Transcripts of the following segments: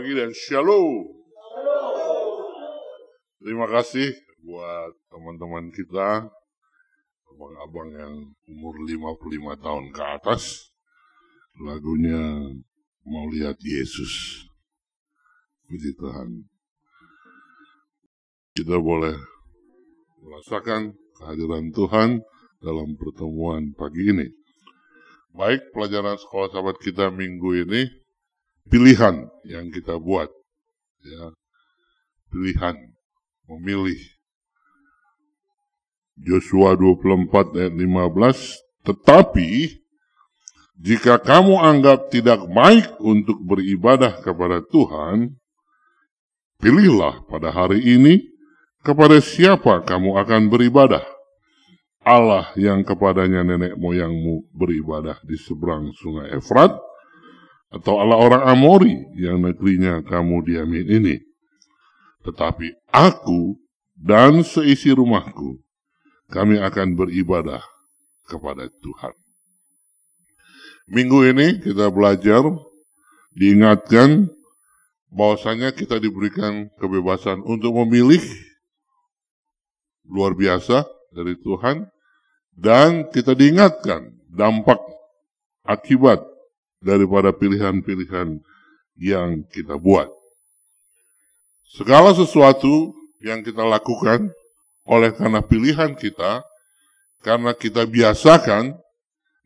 pagi dan shalom. Terima kasih buat teman-teman kita, abang-abang yang umur 55 tahun ke atas. Lagunya Mau Lihat Yesus. Puji Tuhan. Kita boleh merasakan kehadiran Tuhan dalam pertemuan pagi ini. Baik, pelajaran sekolah sahabat kita minggu ini, pilihan yang kita buat. Ya, pilihan, memilih. Yosua 24 ayat 15, tetapi jika kamu anggap tidak baik untuk beribadah kepada Tuhan, pilihlah pada hari ini kepada siapa kamu akan beribadah. Allah yang kepadanya nenek moyangmu beribadah di seberang sungai Efrat, atau Allah orang Amori yang negerinya kamu diamin ini. Tetapi aku dan seisi rumahku, kami akan beribadah kepada Tuhan. Minggu ini kita belajar, diingatkan bahwasanya kita diberikan kebebasan untuk memilih, luar biasa dari Tuhan, dan kita diingatkan dampak akibat daripada pilihan-pilihan yang kita buat. Segala sesuatu yang kita lakukan oleh karena pilihan kita, karena kita biasakan,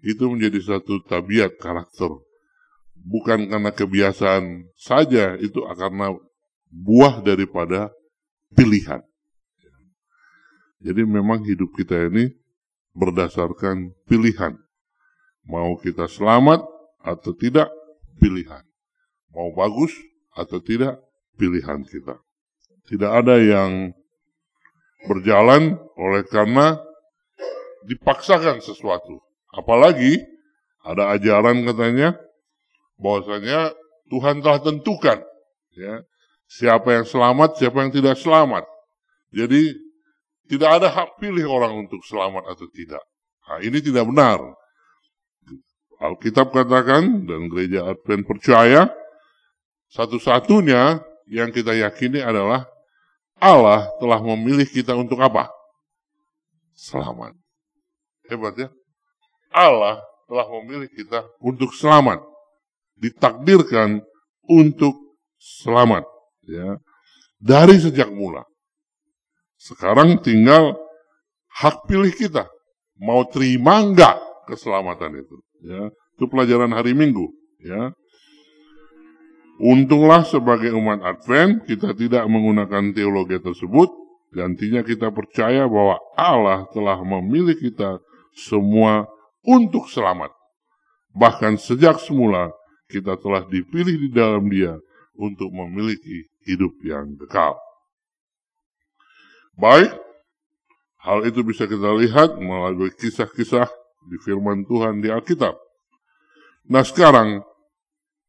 itu menjadi satu tabiat karakter. Bukan karena kebiasaan saja, itu karena buah daripada pilihan. Jadi memang hidup kita ini berdasarkan pilihan. Mau kita selamat atau tidak, pilihan. Mau bagus atau tidak, pilihan kita. Tidak ada yang berjalan oleh karena dipaksakan sesuatu. Apalagi ada ajaran katanya bahwasanya Tuhan telah tentukan, ya, siapa yang selamat, siapa yang tidak selamat. Jadi tidak ada hak pilih orang untuk selamat atau tidak. Nah, ini tidak benar. Alkitab katakan, dan gereja Advent percaya, satu-satunya yang kita yakini adalah Allah telah memilih kita untuk apa? Selamat. Hebat ya? Allah telah memilih kita untuk selamat. Ditakdirkan untuk selamat. Ya. Dari sejak mula. Sekarang tinggal hak pilih kita. Mau terima enggak keselamatan itu. Ya. Itu pelajaran hari Minggu. Ya. Untunglah sebagai umat Advent, kita tidak menggunakan teologi tersebut. Gantinya kita percaya bahwa Allah telah memilih kita semua untuk selamat. Bahkan sejak semula, kita telah dipilih di dalam Dia untuk memiliki hidup yang kekal. Baik, hal itu bisa kita lihat melalui kisah-kisah di firman Tuhan di Alkitab. Nah sekarang,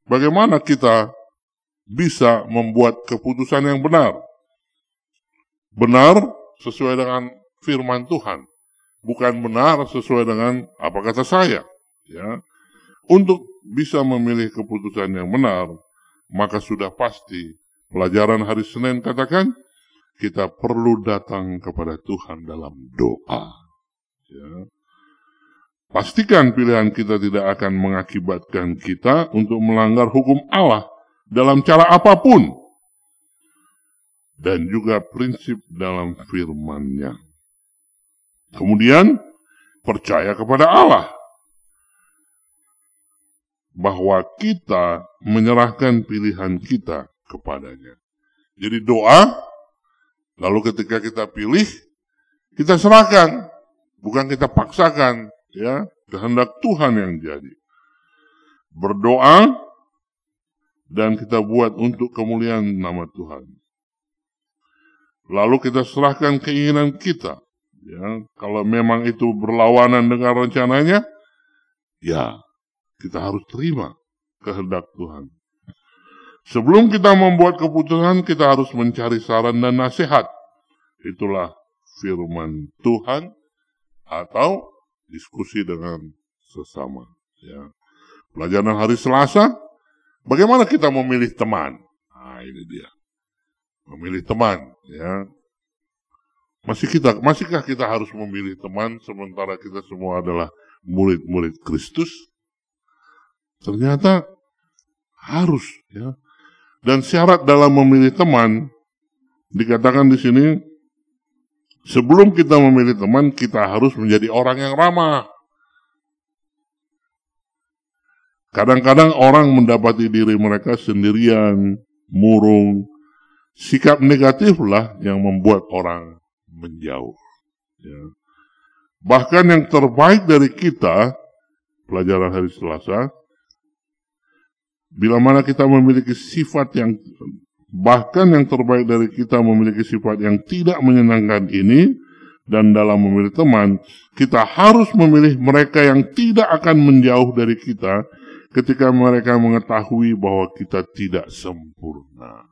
bagaimana kita bisa membuat keputusan yang benar? Benar sesuai dengan firman Tuhan. Bukan benar sesuai dengan apa kata saya. Ya. Untuk bisa memilih keputusan yang benar, maka sudah pasti pelajaran hari Senin katakan, kita perlu datang kepada Tuhan dalam doa. Ya. Pastikan pilihan kita tidak akan mengakibatkan kita untuk melanggar hukum Allah dalam cara apapun. Dan juga prinsip dalam firman-Nya. Kemudian, percaya kepada Allah. Bahwa kita menyerahkan pilihan kita kepadanya. Jadi doa, lalu ketika kita pilih, kita serahkan. Bukan kita paksakan. Ya, kehendak Tuhan yang jadi. Berdoa, dan kita buat untuk kemuliaan nama Tuhan. Lalu kita serahkan keinginan kita. Ya, kalau memang itu berlawanan dengan rencananya, ya kita harus terima kehendak Tuhan. Sebelum kita membuat keputusan, kita harus mencari saran dan nasihat. Itulah firman Tuhan atau diskusi dengan sesama. Ya. Pelajaran hari Selasa, bagaimana kita memilih teman? ini dia. Memilih teman, ya. Masihkah kita harus memilih teman sementara kita semua adalah murid-murid Kristus? Ternyata harus, ya. Dan syarat dalam memilih teman dikatakan di sini, sebelum kita memilih teman, kita harus menjadi orang yang ramah. Kadang-kadang orang mendapati diri mereka sendirian, murung. Sikap negatiflah yang membuat orang menjauh. Ya. Bahkan yang terbaik dari kita, pelajaran hari Selasa, bila mana kita memiliki sifat yang, bahkan yang terbaik dari kita memiliki sifat yang tidak menyenangkan ini, dan dalam memilih teman, kita harus memilih mereka yang tidak akan menjauh dari kita, ketika mereka mengetahui bahwa kita tidak sempurna.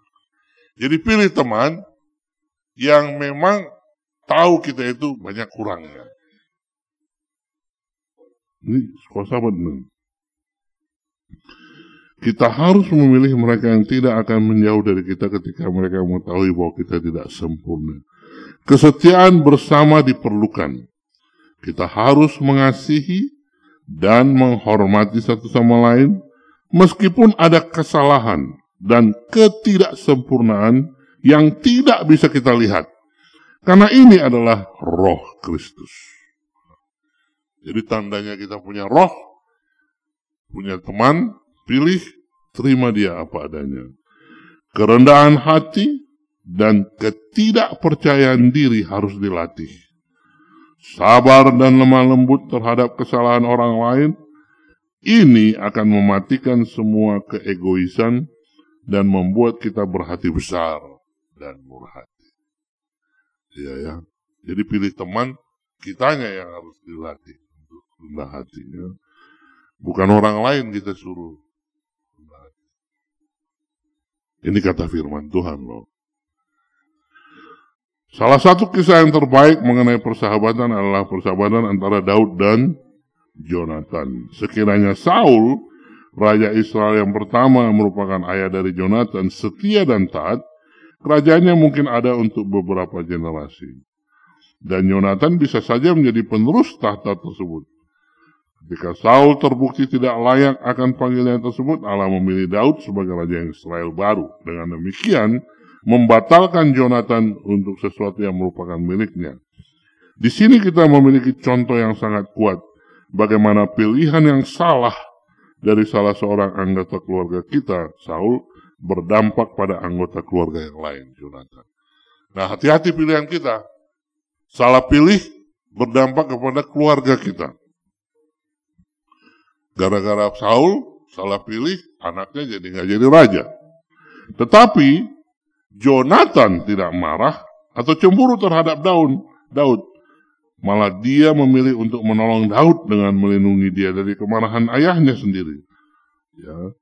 Jadi pilih teman yang memang tahu kita itu banyak kurangnya. Ini sahabat nih. Kita harus memilih mereka yang tidak akan menjauh dari kita ketika mereka mengetahui bahwa kita tidak sempurna. Kesetiaan bersama diperlukan. Kita harus mengasihi dan menghormati satu sama lain, meskipun ada kesalahan dan ketidaksempurnaan yang tidak bisa kita lihat. Karena ini adalah roh Kristus. Jadi tandanya kita punya roh, punya teman, pilih, terima dia apa adanya. Kerendahan hati dan ketidakpercayaan diri harus dilatih. Sabar dan lemah lembut terhadap kesalahan orang lain, ini akan mematikan semua keegoisan dan membuat kita berhati besar dan murah hati. Ya. Jadi pilih teman, kitanya yang harus dilatih untuk rendah hatinya. Bukan orang lain kita suruh rendah hati. Ini kata firman Tuhan loh. Salah satu kisah yang terbaik mengenai persahabatan adalah persahabatan antara Daud dan Jonatan. Sekiranya Saul, raja Israel yang pertama merupakan ayah dari Jonatan, setia dan taat, kerajaannya mungkin ada untuk beberapa generasi. Dan Jonatan bisa saja menjadi penerus tahta tersebut. Ketika Saul terbukti tidak layak akan panggilan tersebut, Allah memilih Daud sebagai raja Israel baru. Dengan demikian, membatalkan Jonatan untuk sesuatu yang merupakan miliknya. Di sini kita memiliki contoh yang sangat kuat bagaimana pilihan yang salah dari salah seorang anggota keluarga kita, Saul, berdampak pada anggota keluarga yang lain, Jonatan. Nah, hati-hati pilihan kita. Salah pilih berdampak kepada keluarga kita. Gara-gara Saul salah pilih, anaknya jadi nggak jadi raja. Tetapi Jonatan tidak marah atau cemburu terhadap Daud. Malah dia memilih untuk menolong Daud dengan melindungi dia dari kemarahan ayahnya sendiri. Ya.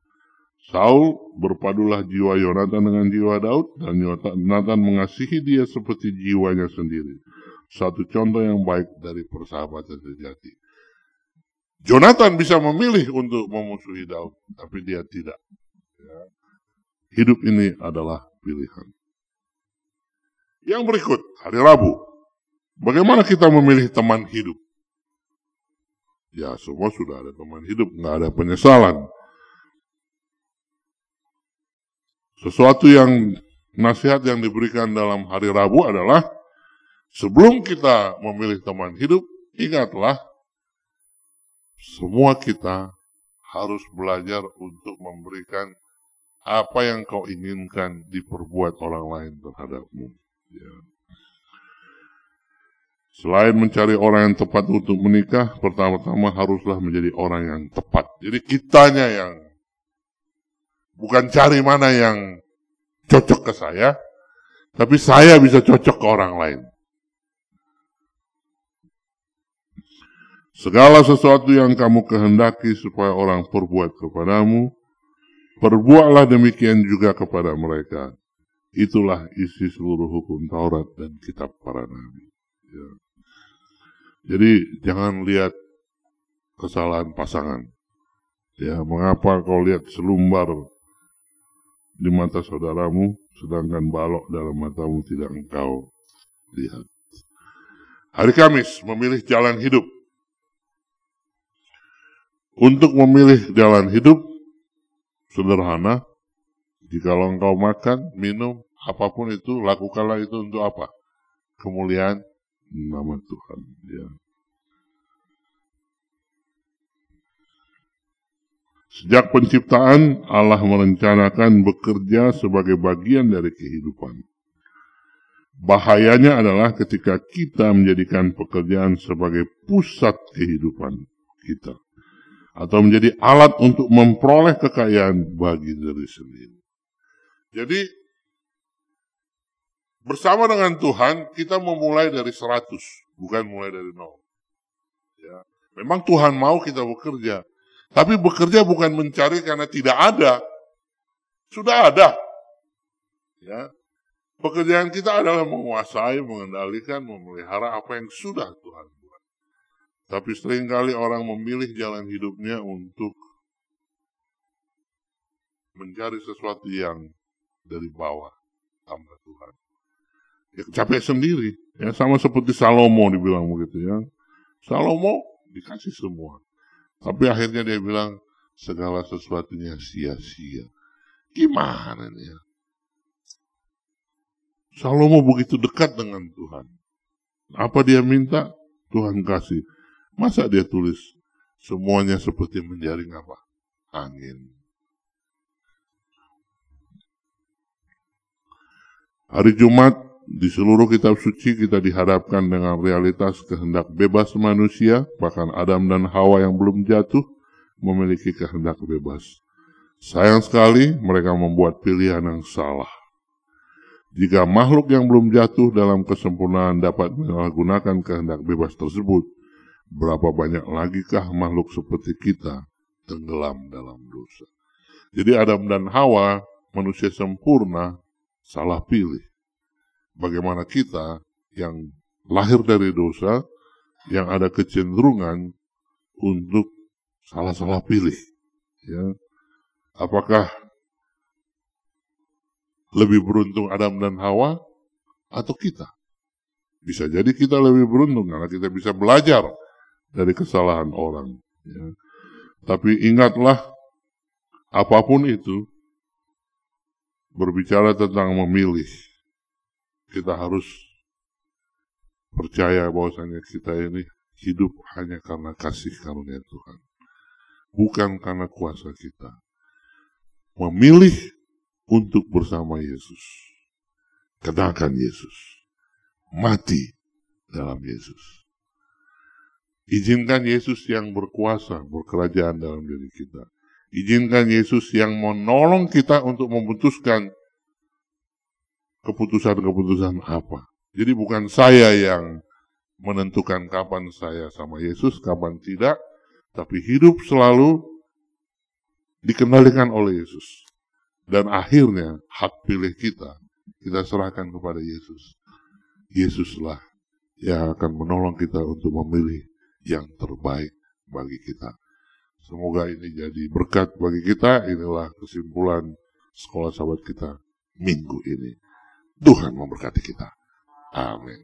Saul berpadulah jiwa Jonatan dengan jiwa Daud, dan Jonatan mengasihi dia seperti jiwanya sendiri. Satu contoh yang baik dari persahabatan sejati. Jonatan bisa memilih untuk memusuhi Daud, tapi dia tidak. Ya. Hidup ini adalah pilihan. Yang berikut, hari Rabu. Bagaimana kita memilih teman hidup? Ya, semua sudah ada teman hidup, nggak ada penyesalan. Sesuatu yang nasihat yang diberikan dalam hari Rabu adalah, sebelum kita memilih teman hidup, ingatlah, semua kita harus belajar untuk memberikan apa yang kau inginkan diperbuat orang lain terhadapmu. Ya. Selain mencari orang yang tepat untuk menikah, pertama-tama haruslah menjadi orang yang tepat. Jadi kitanya yang, bukan cari mana yang cocok ke saya, tapi saya bisa cocok ke orang lain. Segala sesuatu yang kamu kehendaki supaya orang perbuat kepadamu, perbuatlah demikian juga kepada mereka. Itulah isi seluruh hukum Taurat dan kitab para nabi. Ya. Jadi jangan lihat kesalahan pasangan. Ya, mengapa kau lihat selumbar di mata saudaramu, sedangkan balok dalam matamu tidak engkau lihat. Hari Kamis, memilih jalan hidup. Untuk memilih jalan hidup, sederhana. Jikalau engkau makan, minum, apapun itu, lakukanlah itu untuk apa? Kemuliaan nama Tuhan. Ya. Sejak penciptaan, Allah merencanakan bekerja sebagai bagian dari kehidupan. Bahayanya adalah ketika kita menjadikan pekerjaan sebagai pusat kehidupan kita, atau menjadi alat untuk memperoleh kekayaan bagi diri sendiri. Jadi, bersama dengan Tuhan, kita memulai dari 100, bukan mulai dari 0. Ya. Memang Tuhan mau kita bekerja, tapi bekerja bukan mencari karena tidak ada. Sudah ada. Ya. Pekerjaan kita adalah menguasai, mengendalikan, memelihara apa yang sudah Tuhan buat. Tapi seringkali orang memilih jalan hidupnya untuk mencari sesuatu yang dari bawah tanpa Tuhan. Ya capek sendiri, ya sama seperti Salomo dibilang begitu ya. Salomo dikasih semua, tapi akhirnya dia bilang segala sesuatunya sia-sia. Gimana nih ya? Salomo begitu dekat dengan Tuhan. Apa dia minta? Tuhan kasih. Masa dia tulis semuanya seperti menjaring apa? Angin. Hari Jumat, di seluruh kitab suci kita dihadapkan dengan realitas kehendak bebas manusia, bahkan Adam dan Hawa yang belum jatuh memiliki kehendak bebas. Sayang sekali mereka membuat pilihan yang salah. Jika makhluk yang belum jatuh dalam kesempurnaan dapat menyalahgunakan kehendak bebas tersebut, berapa banyak lagikah makhluk seperti kita tenggelam dalam dosa. Jadi Adam dan Hawa, manusia sempurna, salah pilih. Bagaimana kita yang lahir dari dosa, yang ada kecenderungan untuk salah-salah pilih. Ya. Apakah lebih beruntung Adam dan Hawa atau kita? Bisa jadi kita lebih beruntung karena kita bisa belajar dari kesalahan orang. Ya. Tapi ingatlah, apapun itu, berbicara tentang memilih, kita harus percaya bahwasanya kita ini hidup hanya karena kasih karunia Tuhan, bukan karena kuasa kita. Memilih untuk bersama Yesus, kenalkan Yesus, mati dalam Yesus. Izinkan Yesus yang berkuasa, berkerajaan dalam diri kita. Izinkan Yesus yang menolong kita untuk memutuskan keputusan-keputusan apa. Jadi bukan saya yang menentukan kapan saya sama Yesus, kapan tidak, tapi hidup selalu dikendalikan oleh Yesus. Dan akhirnya hak pilih kita serahkan kepada Yesus. Yesuslah yang akan menolong kita untuk memilih yang terbaik bagi kita. Semoga ini jadi berkat bagi kita. Inilah kesimpulan sekolah sahabat kita minggu ini. Tuhan memberkati kita. Amin.